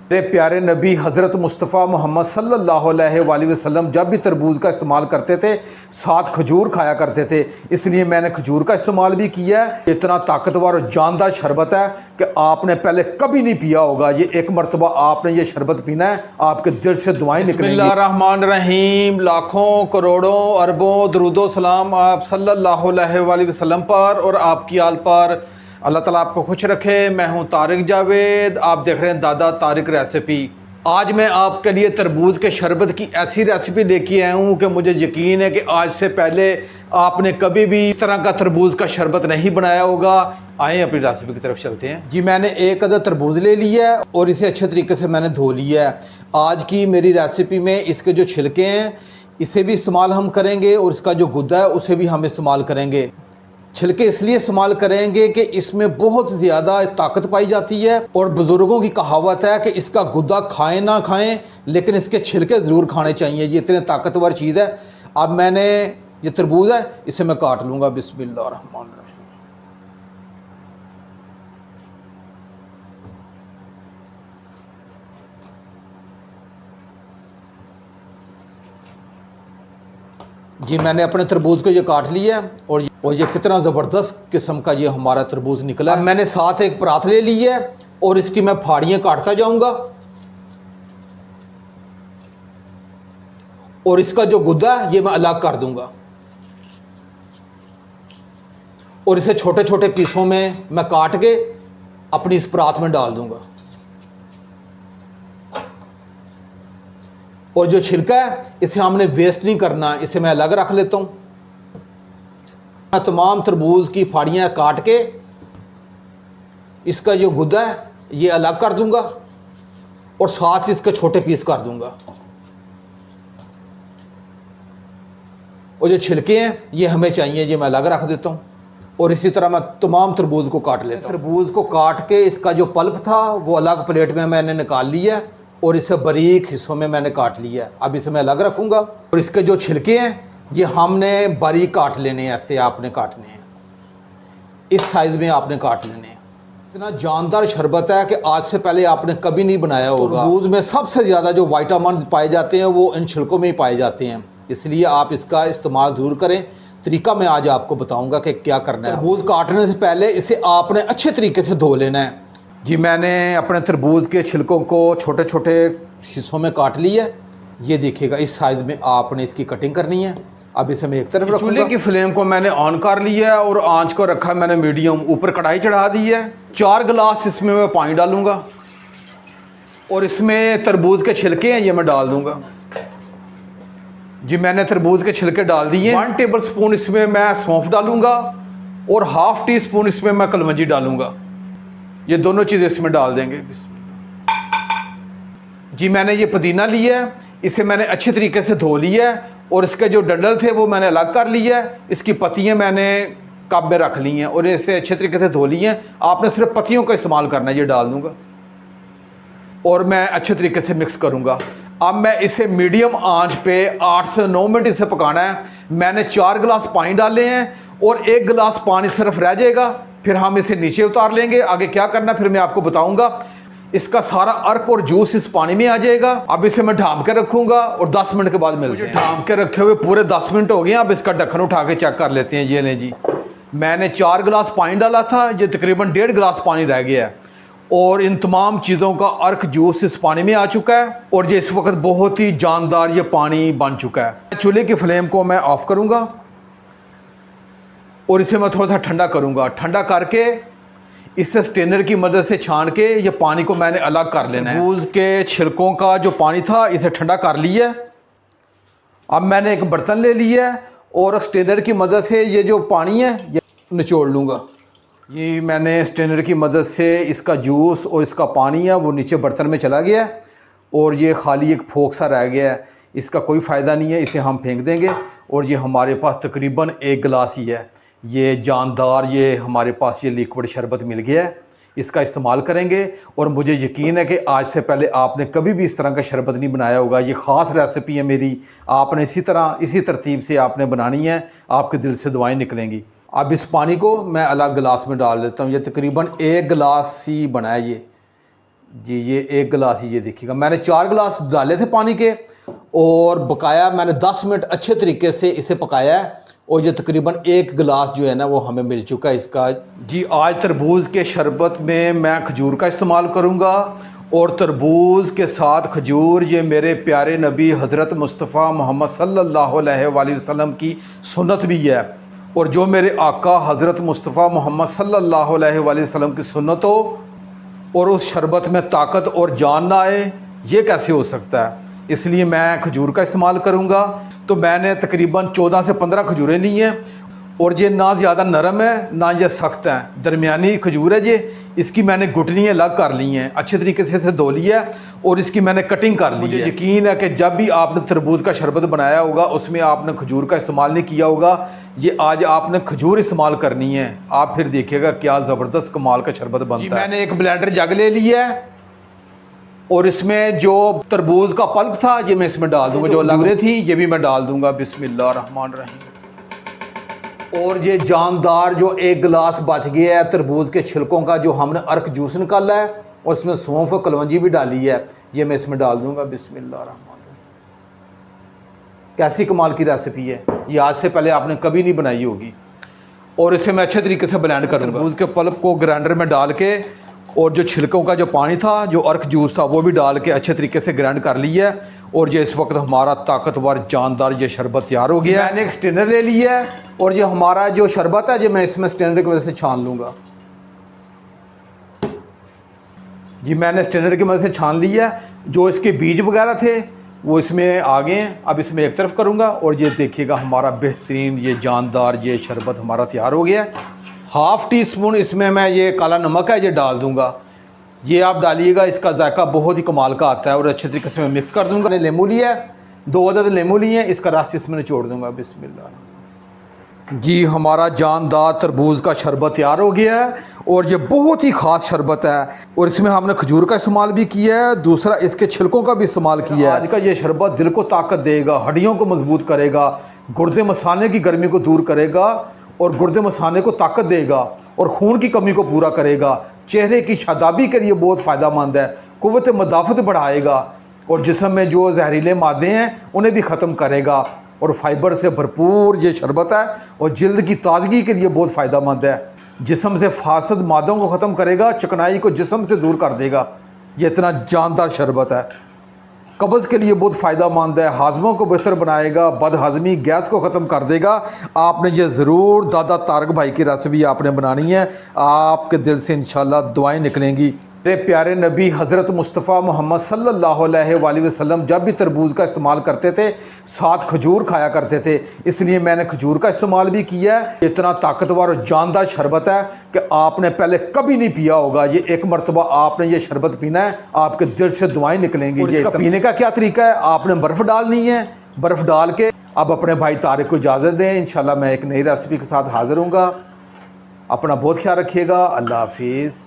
मेरे प्यारे नबी हज़रत मुस्तफ़ा मोहम्मद सल्लल्लाहु अलैहि वसल्लम जब भी तरबूज का इस्तेमाल करते थे साथ खजूर खाया करते थे, इसलिए मैंने खजूर का इस्तेमाल भी किया है। इतना ताकतवर और जानदार शरबत है कि आपने पहले कभी नहीं पिया होगा। ये एक मरतबा आपने ये शरबत पीना है, आपके दिल से दुआएं निकलेंगी। बिस्मिल्लाहिर्रहमानिर्रहीम। लाखों करोड़ों अरबों दरूदो सलाम आप सल्लल्लाहु अलैहि वसल्लम पर और आपकी आल पर। अल्लाह ताला आपको खुश रखे। मैं हूं तारिक जावेद, आप देख रहे हैं दादा तारिक रेसिपी। आज मैं आपके लिए तरबूज के शरबत की ऐसी रेसिपी लेके आया हूं कि मुझे यकीन है कि आज से पहले आपने कभी भी इस तरह का तरबूज का शरबत नहीं बनाया होगा। आए अपनी रेसिपी की तरफ चलते हैं। जी, मैंने एक अदद तरबूज ले लिया है और इसे अच्छे तरीके से मैंने धो लिया है। आज की मेरी रेसिपी में इसके जो छिलके हैं इसे भी इस्तेमाल हम करेंगे और इसका जो गुद्दा है उसे भी हम इस्तेमाल करेंगे। छिलके इसलिए इस्तेमाल करेंगे कि इसमें बहुत ज़्यादा ताकत पाई जाती है और बुज़ुर्गों की कहावत है कि इसका गुद्दा खाएं ना खाएं लेकिन इसके छिलके ज़रूर खाने चाहिए। ये इतने ताकतवर चीज़ है। अब मैंने ये तरबूज है इसे मैं काट लूँगा। बिस्मिल्लाहिर्रहमानिर्रहीम। जी, मैंने अपने तरबूज को ये काट लिया है और ये कितना ज़बरदस्त किस्म का ये हमारा तरबूज निकला है। मैंने साथ एक परात ले ली है और इसकी मैं फाड़ियाँ काटता जाऊंगा और इसका जो गुद्दा है ये मैं अलग कर दूंगा और इसे छोटे छोटे पीसों में मैं काट के अपनी इस परात में डाल दूंगा। और जो छिलका है इसे हमने वेस्ट नहीं करना, इसे मैं अलग रख लेता हूँ। मैं तमाम तरबूज की फाड़ियाँ काट के इसका जो गुद्दा है ये अलग कर दूंगा और साथ इसके छोटे पीस कर दूंगा। और जो छिलके हैं ये हमें चाहिए, ये मैं अलग रख देता हूँ। और इसी तरह मैं तमाम तरबूज को काट लेता हूँ। तरबूज को काट के इसका जो पल्प था वो अलग प्लेट में मैंने निकाल लिया और इसे बारीक हिस्सों में मैंने काट लिया। अब इसे मैं अलग रखूँगा और इसके जो छिलके हैं ये हमने बारीक काट लेने हैं। ऐसे आपने काटने हैं, इस साइज़ में आपने काट लेने हैं। इतना जानदार शरबत है कि आज से पहले आपने कभी नहीं बनाया होगा। तरबूज में सबसे ज़्यादा जो विटामिन पाए जाते हैं वो इन छिलकों में ही पाए जाते हैं, इसलिए आप इसका इस्तेमाल ज़रूर करें। तरीका मैं आज आपको बताऊँगा कि क्या करना है। तरबूज काटने से पहले इसे आपने अच्छे तरीके से धो लेना है। जी, मैंने अपने तरबूज के छिलकों को छोटे छोटे हिस्सों में काट लिया। ये देखिएगा इस साइज़ में आपने इसकी कटिंग करनी है। अब इसे मैं एक तरफ रखूँगा। चूल्हे की फ्लेम को मैंने ऑन कर लिया है और आंच को रखा मैंने मीडियम। ऊपर कढ़ाई चढ़ा दी है। 4 गिलास इसमें मैं पानी डालूँगा और इसमें तरबूज के छिलके हैं ये मैं डाल दूँगा। जी, मैंने तरबूज के छिलके डाल दिए। 1 टेबल स्पून इसमें मैं सौंफ डालूँगा और ½ टी स्पून इसमें मैं कलवंजी डालूँगा। ये दोनों चीज़ें इसमें डाल देंगे। जी, मैंने ये पुदीना लिया है, इसे मैंने अच्छे तरीके से धो लिया है और इसके जो डंडल थे वो मैंने अलग कर लिया है। इसकी पत्तियां मैंने कप में रख ली हैं और इसे अच्छे तरीके से धो ली हैं। आपने सिर्फ पत्तियों का इस्तेमाल करना है। ये डाल दूंगा और मैं अच्छे तरीके से मिक्स करूंगा। अब मैं इसे मीडियम आंच पे 8 से 9 मिनट इसे पकाना है। मैंने 4 गिलास पानी डाले हैं और 1 गिलास पानी सिर्फ रह जाएगा, फिर हम इसे नीचे उतार लेंगे। आगे क्या करना फिर मैं आपको बताऊंगा। इसका सारा अर्क और जूस इस पानी में आ जाएगा। अब इसे मैं ढांप के रखूंगा और 10 मिनट के बाद मिलते हैं। ढांप के रखे हुए पूरे 10 मिनट हो गए। अब इसका ढक्कन उठा के चेक कर लेते हैं। ये लें जी, मैंने 4 गिलास पानी डाला था, ये तकरीबन 1.5 गिलास पानी रह गया है और इन तमाम चीज़ों का अर्क जूस इस पानी में आ चुका है और ये इस वक्त बहुत ही जानदार ये पानी बन चुका है। चूल्हे की फ्लेम को मैं ऑफ करूँगा और इसे मैं थोड़ा सा ठंडा करूँगा। ठंडा करके इससे स्ट्रेनर की मदद से छान के ये पानी को मैंने अलग कर लेना है। तरबूज के छिलकों का जो पानी था इसे ठंडा कर लिया। अब मैंने एक बर्तन ले लिया है और स्ट्रेनर की मदद से ये जो पानी है ये निचोड़ लूँगा। ये मैंने स्ट्रेनर की मदद से इसका जूस और इसका पानी है वो नीचे बर्तन में चला गया है और ये खाली एक फोक सा रह गया है। इसका कोई फ़ायदा नहीं है, इसे हम फेंक देंगे। और ये हमारे पास तकरीबन 1 गिलास ही है। ये जानदार ये हमारे पास ये लिक्विड शरबत मिल गया है, इसका इस्तेमाल करेंगे। और मुझे यकीन है कि आज से पहले आपने कभी भी इस तरह का शरबत नहीं बनाया होगा। ये ख़ास रेसिपी है मेरी, आपने इसी तरह इसी तरतीब से आपने बनानी है, आपके दिल से दुआएं निकलेंगी। अब इस पानी को मैं अलग गिलास में डाल देता हूँ। ये तकरीबन 1 गिलास ही बनाया। ये जी ये एक गिलास ही, ये देखिएगा मैंने 4 गिलास डाले थे पानी के और पकाया मैंने 10 मिनट अच्छे तरीके से इसे पकाया है और ये तकरीबन 1 गिलास जो है ना वो हमें मिल चुका है इसका। जी आज तरबूज के शरबत में मैं खजूर का इस्तेमाल करूँगा और तरबूज के साथ खजूर ये मेरे प्यारे नबी हज़रत मुस्तफ़ा मोहम्मद सल्लल्लाहु अलैहि वसल्लम की सुन्नत भी है। और जो मेरे आका हज़रत मुस्तफ़ा मोहम्मद सल्लल्लाहु अलैहि वसल्लम की सुन्नत हो और उस शरबत में ताकत और जान ना आए, ये कैसे हो सकता है। इसलिए मैं खजूर का इस्तेमाल करूँगा। तो मैंने तकरीबन 14 से 15 खजूरें ली हैं और ये ना ज़्यादा नरम है ना ये सख्त है, दरमियानी खजूर है ये। इसकी मैंने घुटनी अलग कर ली हैं, अच्छे तरीके से इसे धो लिया है और इसकी मैंने कटिंग कर ली है। मुझे यकीन है कि जब भी आपने तरबूज का शरबत बनाया होगा उसमें आपने खजूर का इस्तेमाल नहीं किया होगा। ये आज आपने खजूर इस्तेमाल करनी है, आप फिर देखिएगा क्या ज़बरदस्त कमाल का शरबत बनता है। मैंने एक ब्लेंडर जग ले लिया है और इसमें जो तरबूज का पल्प था ये मैं इसमें डाल दूंगा, जो लगरे थी ये भी मैं डाल दूंगा। बिस्मिल्लाह रहमान रहीम। और ये जानदार जो 1 गिलास बच गया है तरबूज के छिलकों का, जो हमने अर्क जूस निकाला है और इसमें सौंफ और कलवंजी भी डाली है, ये मैं इसमें डाल दूंगा। बिस्मिल्लाह रहमान रहीम। कैसी कमाल की रेसिपी है, ये आज से पहले आपने कभी नहीं बनाई होगी। और इसे मैं अच्छे तरीके से ब्लेंड कर दूंगा। तरबूज के पल्प को ग्राइंडर में डाल के और जो छिलकों का जो पानी था, जो अर्क जूस था, वो भी डाल के अच्छे तरीके से ग्राइंड कर लिया है। और ये इस वक्त हमारा ताकतवर जानदार ये शरबत तैयार हो गया है। मैंने एक स्ट्रेनर ले लिया है और ये हमारा जो शरबत है, ये मैं इसमें स्ट्रेनर की मदद से छान लूँगा। जी मैंने स्ट्रेनर की मदद से छान लिया है। जो इसके बीज वगैरह थे वो इसमें आ गए हैं। अब इसमें एक तरफ करूँगा और ये देखिएगा हमारा बेहतरीन ये जानदार ये शरबत हमारा तैयार हो गया है। हाफ़ टी स्पून इसमें मैं ये काला नमक है ये डाल दूंगा। ये आप डालिएगा, इसका जायका बहुत ही कमाल का आता है। और अच्छे तरीके से मैं मिक्स कर दूंगा। मैंने लेमू लिया है, 2 अदद लेमू लिए हैं, इसका रस इसमें निचोड़ दूंगा। बिस्मिल्लाह। जी हमारा जानदार तरबूज का शरबत तैयार हो गया है और ये बहुत ही ख़ास शरबत है। और इसमें हमने खजूर का इस्तेमाल भी किया है, दूसरा इसके छिलकों का भी इस्तेमाल किया है। आज का ये शरबत दिल को ताकत देगा, हड्डियों को मजबूत करेगा, गुर्दे मसाने की गर्मी को दूर करेगा और गुर्दे मसाने को ताकत देगा और खून की कमी को पूरा करेगा। चेहरे की शादाबी के लिए बहुत फ़ायदेमंद है, क़ुव्वत मदाफ़त बढ़ाएगा और जिस्म में जो जहरीले मादे हैं उन्हें भी ख़त्म करेगा। और फाइबर से भरपूर ये शरबत है और जल्द की ताजगी के लिए बहुत फ़ायदेमंद है। जिस्म से फासद मादों को ख़त्म करेगा, चिकनाई को जिस्म से दूर कर देगा। ये इतना जानदार शरबत है। कब्ज़ के लिए बहुत फ़ायदेमंद है, हाजमों को बेहतर बनाएगा, बदहज़मी गैस को ख़त्म कर देगा। आपने ये ज़रूर दादा तारक भाई की रेसिपी आपने बनानी है, आपके दिल से इंशाल्लाह दुआएं निकलेंगी। मेरे प्यारे नबी हज़रत मुस्तफ़ा मोहम्मद सल्लल्लाहु अलैहि वसल्लम जब भी तरबूज का इस्तेमाल करते थे साथ खजूर खाया करते थे, इसलिए मैंने खजूर का इस्तेमाल भी किया है। इतना ताकतवर और जानदार शरबत है कि आपने पहले कभी नहीं पिया होगा। ये एक मरतबा आपने ये शरबत पीना है, आपके दिल से दुआएं निकलेंगी। ये इसका पीने का क्या तरीका है, आपने बर्फ़ डालनी है, बर्फ़ डाल के अब अपने भाई तारिक को इजाज़त दें। इंशाल्लाह मैं एक नई रेसिपी के साथ हाज़िर हूँगा। अपना बहुत ख्याल रखिएगा। अल्लाह हाफिज़।